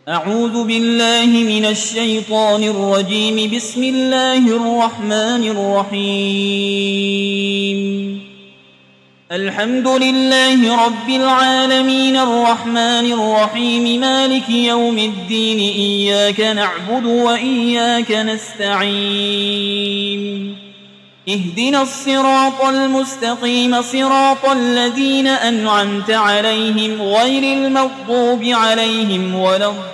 أعوذ بالله من الشيطان الرجيم. بسم الله الرحمن الرحيم. الحمد لله رب العالمين الرحمن الرحيم مالك يوم الدين. إياك نعبد وإياك نستعين. اهدنا الصراط المستقيم صراط الذين أنعمت عليهم غير المغضوب عليهم ولا الضالين.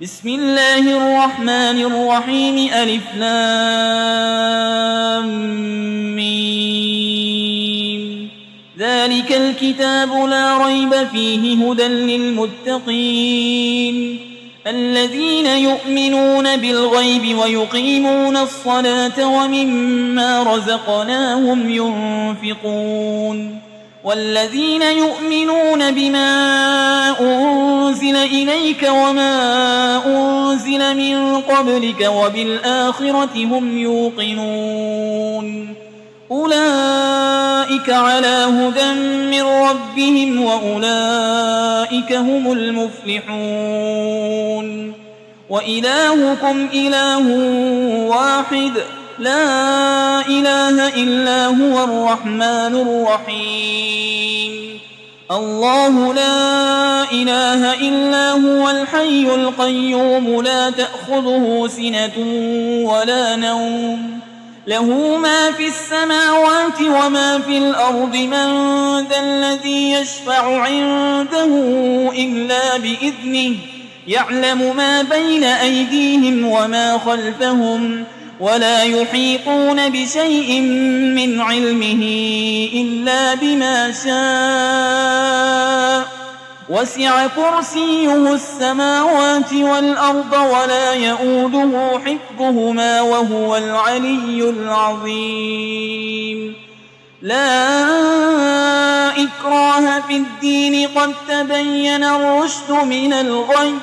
بسم الله الرحمن الرحيم. ألف لام ميم. ذلك الكتاب لا ريب فيه هدى للمتقين الذين يؤمنون بالغيب ويقيمون الصلاة ومما رزقناهم ينفقون والذين يؤمنون بما أنزل إليك وما أنزل من قبلك وبالآخرة هم يوقنون أولئك على هدى من ربهم وأولئك هم المفلحون. وإلهكم إله واحد لا إله إلا هو الرحمن الرحيم. الله لا إله إلا هو الحي القيوم لا تأخذه سنة ولا نوم له ما في السماوات وما في الأرض. من ذا الذي يشفع عنده إلا بإذنه يعلم ما بين أيديهم وما خلفهم ولا يحيطون بشيء من علمه إلا بما شاء. وسع كرسيه السماوات والأرض ولا يؤوده حفظهما وهو العلي العظيم. لا إكراه في الدين قد تبين الرشد من الغي.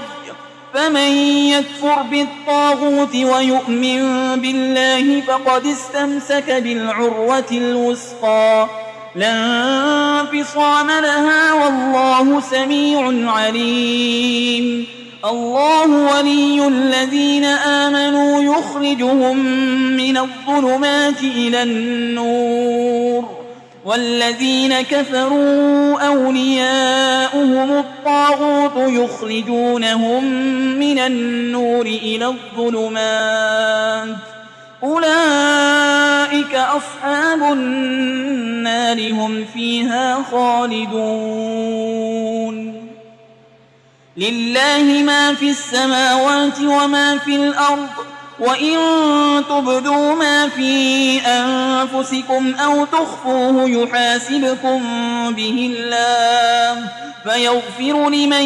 فمن يكفر بالطاغوت ويؤمن بالله فقد استمسك بالعروة الوثقى لا انفصام لها والله سميع عليم. الله ولي الذين آمنوا يخرجهم من الظلمات إلى النور والذين كفروا أولياؤهم الطاغوت يخرجونهم من النور إلى الظلمات أولئك أصحاب النار هم فيها خالدون. لله ما في السماوات وما في الأرض وإن تبدوا ما في أنفسكم أو تخفوه يحاسبكم به الله فيغفر لمن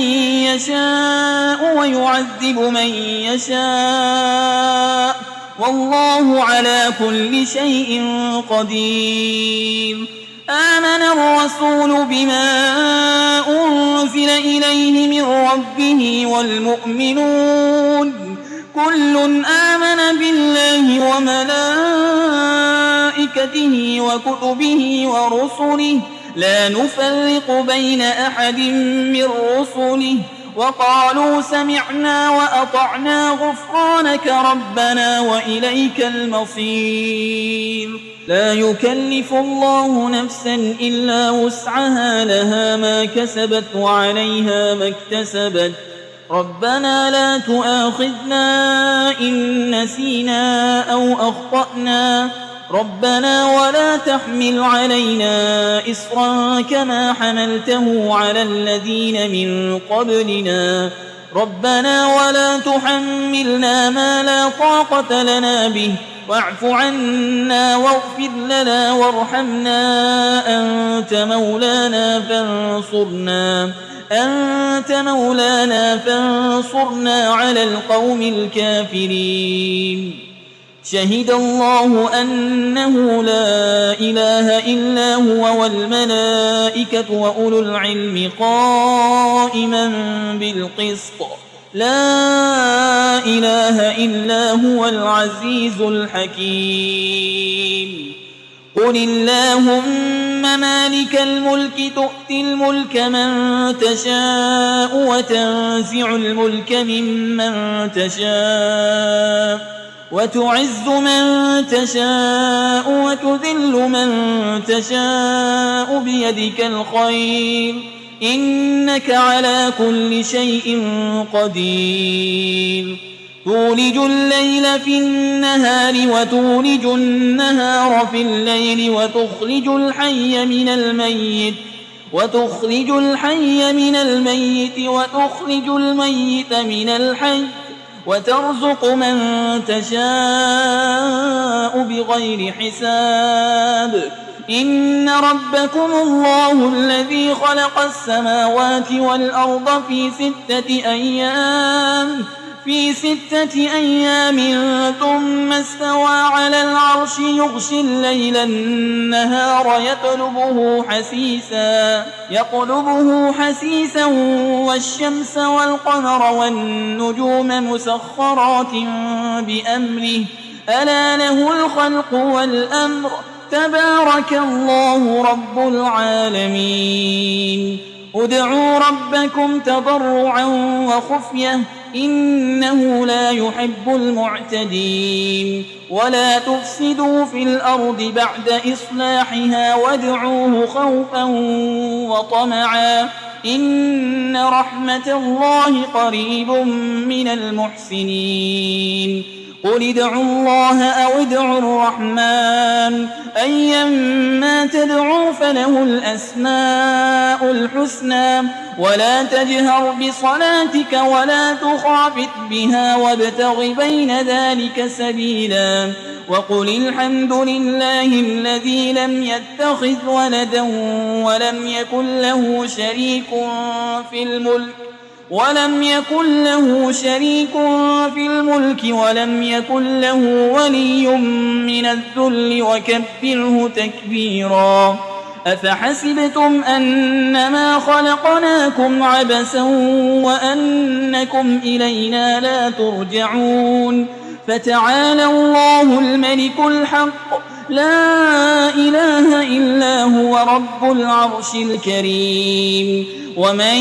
يشاء ويعذب من يشاء والله على كل شيء قدير. آمن الرسول بما أنزل إليه من ربه والمؤمنون كل آمن بالله وملائكته وكتبه ورسله لا نفرق بين أحد من رسله وقالوا سمعنا وأطعنا غفرانك ربنا وإليك المصير. لا يكلف الله نفسا إلا وسعها لها ما كسبت وعليها ما اكتسبت. ربنا لا تؤاخذنا إن نسينا أو أخطأنا ربنا ولا تحمل علينا إصرا كما حملته على الذين من قبلنا ربنا ولا تحملنا ما لا طاقة لنا به واعف عنا واغفر لنا وارحمنا أنت مولانا فانصرنا على القوم الكافرين. شهد الله أنه لا إله إلا هو والملائكة وأولو العلم قائما بالقسط لا إله إلا هو العزيز الحكيم. قل اللهم مالك الملك تؤتي الملك من تشاء وتنزع الملك ممن تشاء وتعز من تشاء وتذل من تشاء بيدك الخير إنك على كل شيء قدير تولج الليل في النهار وتولج النهار في الليل وتخرج الحي من الميت وتخرج الميت من الحي وترزق من تشاء بغير حساب إن ربكم الله الذي خلق السماوات والأرض في 6 أيام ثم استوى على العرش يغشي الليل النهار يطلبه حسيسا والشمس والقمر والنجوم مسخرات بأمره ألا له الخلق والأمر تبارك الله رب العالمين ادعوا ربكم تضرعا وخفية إنه لا يحب المعتدين ولا تفسدوا في الأرض بعد إصلاحها وادعوه خوفا وطمعا إن رحمة الله قريب من المحسنين قل ادعوا الله أو ادعوا الرحمن أيما تدعوا فله الأسماء الحسنى ولا تجهر بصلاتك ولا تخافت بها وابتغ بين ذلك سبيلا وقل الحمد لله الذي لم يتخذ ولدا ولم يكن له شريك في الملك ولم يكن له ولي من الذل وكبره تكبيرا أفحسبتم أنما خلقناكم عبثا وأنكم إلينا لا ترجعون فتعالى الله الملك الحق لا إله إلا هو رب العرش الكريم ومن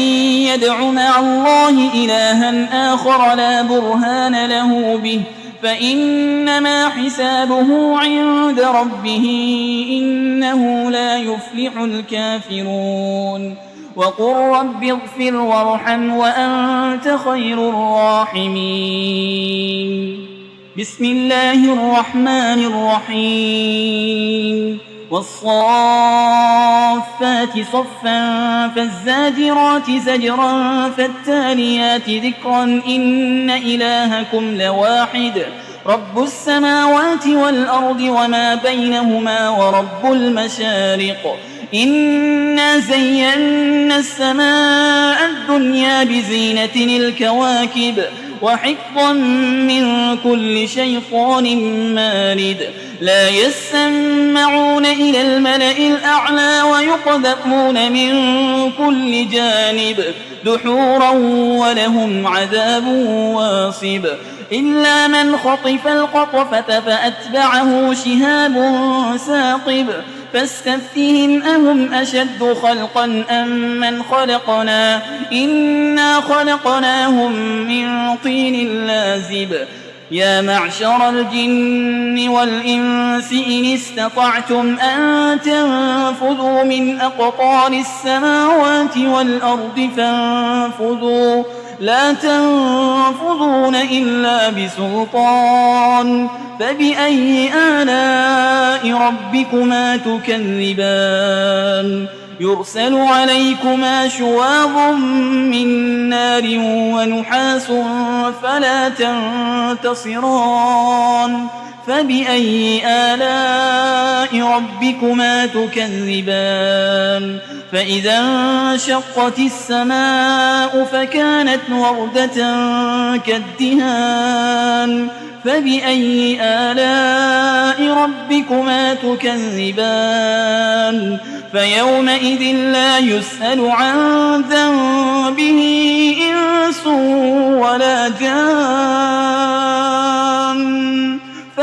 يدع مع الله إلها آخر لا برهان له به فإنما حسابه عند ربه إنه لا يفلح الكافرون وقل رب اغفر وارحم وأنت خير الراحمين بسم الله الرحمن الرحيم والصافات صفا فالزاجرات زجرا فالتاليات ذكرا إن إلهكم لواحد رب السماوات والأرض وما بينهما ورب المشارق إنا زينا السماء الدنيا بزينة الكواكب وحفظا من كل شيطان مارد لا يسمعون إلى الملأ الأعلى ويقذفون من كل جانب دحورا ولهم عذاب واصب إلا من خطف الخطفة فأتبعه شهاب ثاقب فاستفتهم أهم أشد خلقا أم من خلقنا إنا خلقناهم من طين لازب يا معشر الجن والإنس إن استطعتم أن تنفذوا من أقطار السماوات والأرض فانفذوا لا تنفذون إلا بسلطان فبأي آلاء ربكما تكذبان يرسل عليكما شواظ من نار ونحاس فلا تنتصران فبأي آلاء ربكما تكذبان فإذا انشقت السماء فكانت وردة كالدهان فبأي آلاء ربكما تكذبان فيومئذ لا يسأل عن ذنبه إنس ولا جان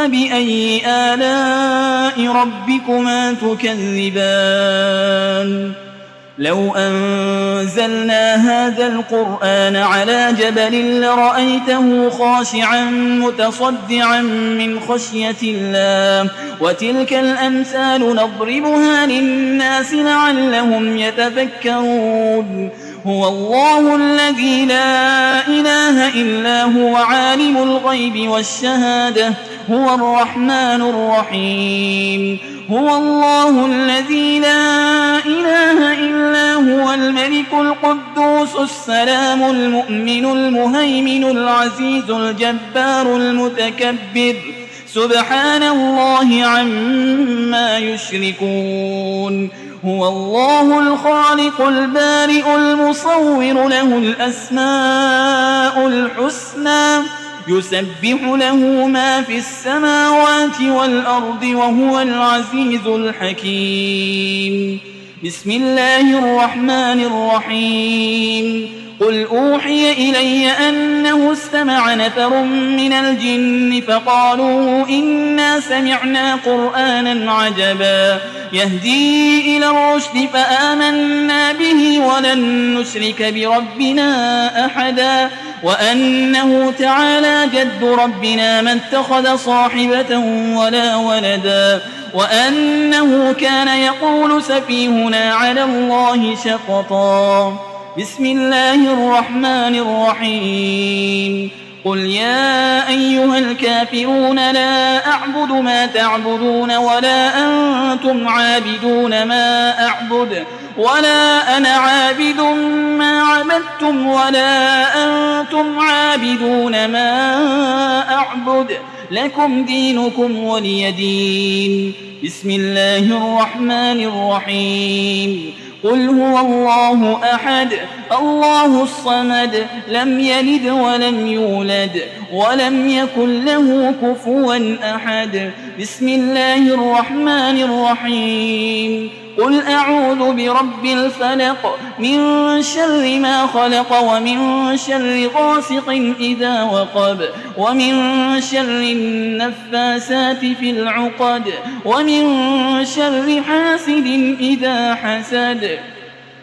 فبأي آلاء ربكما تكذبان لو أنزلنا هذا القرآن على جبل لرأيته خاشعا متصدعا من خشية الله وتلك الأمثال نضربها للناس لعلهم يتفكرون هو الله الذي لا إله إلا هو عالم الغيب والشهادة هو الرحمن الرحيم هو الله الذي لا إله إلا هو الملك القدوس السلام المؤمن المهيمن العزيز الجبار المتكبر سبحان الله عما يشركون هو الله الخالق البارئ المصور له الأسماء الحسنى يسبح له ما في السماوات والأرض وهو العزيز الحكيم بسم الله الرحمن الرحيم قل أوحي إلي أنه استمع نفر من الجن فقالوا إنا سمعنا قرآنا عجبا يهدي إلى الرشد فآمنا به ولن نشرك بربنا أحدا وأنه تعالى جد ربنا ما اتخذ صاحبة ولا ولدا وأنه كان يقول سفيهنا على الله شططا بسم الله الرحمن الرحيم قل يا أيها الكافرون لا أعبد ما تعبدون ولا أنتم عابدون ما أعبد ولا أنا عابد ما عبدتم ولا أنتم عابدون ما أعبد لكم دينكم ولي دين بسم الله الرحمن الرحيم قل هو الله أحد الله الصمد لم يلد ولم يولد ولم يكن له كفوا أحد بسم الله الرحمن الرحيم قل أعوذ برب الفلق من شر ما خلق ومن شر غاسق إذا وقب ومن شر النفاسات في العقد ومن شر حاسد إذا حسد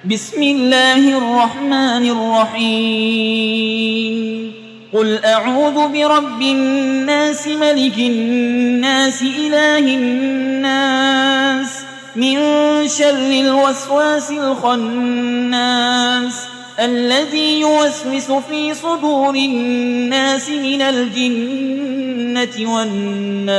بسم الله الرحمن الرحيم قل أعوذ برب الناس ملك الناس إله الناس من شر الوسواس الخناس الذي يوسوس في صدور الناس من الجنة والناس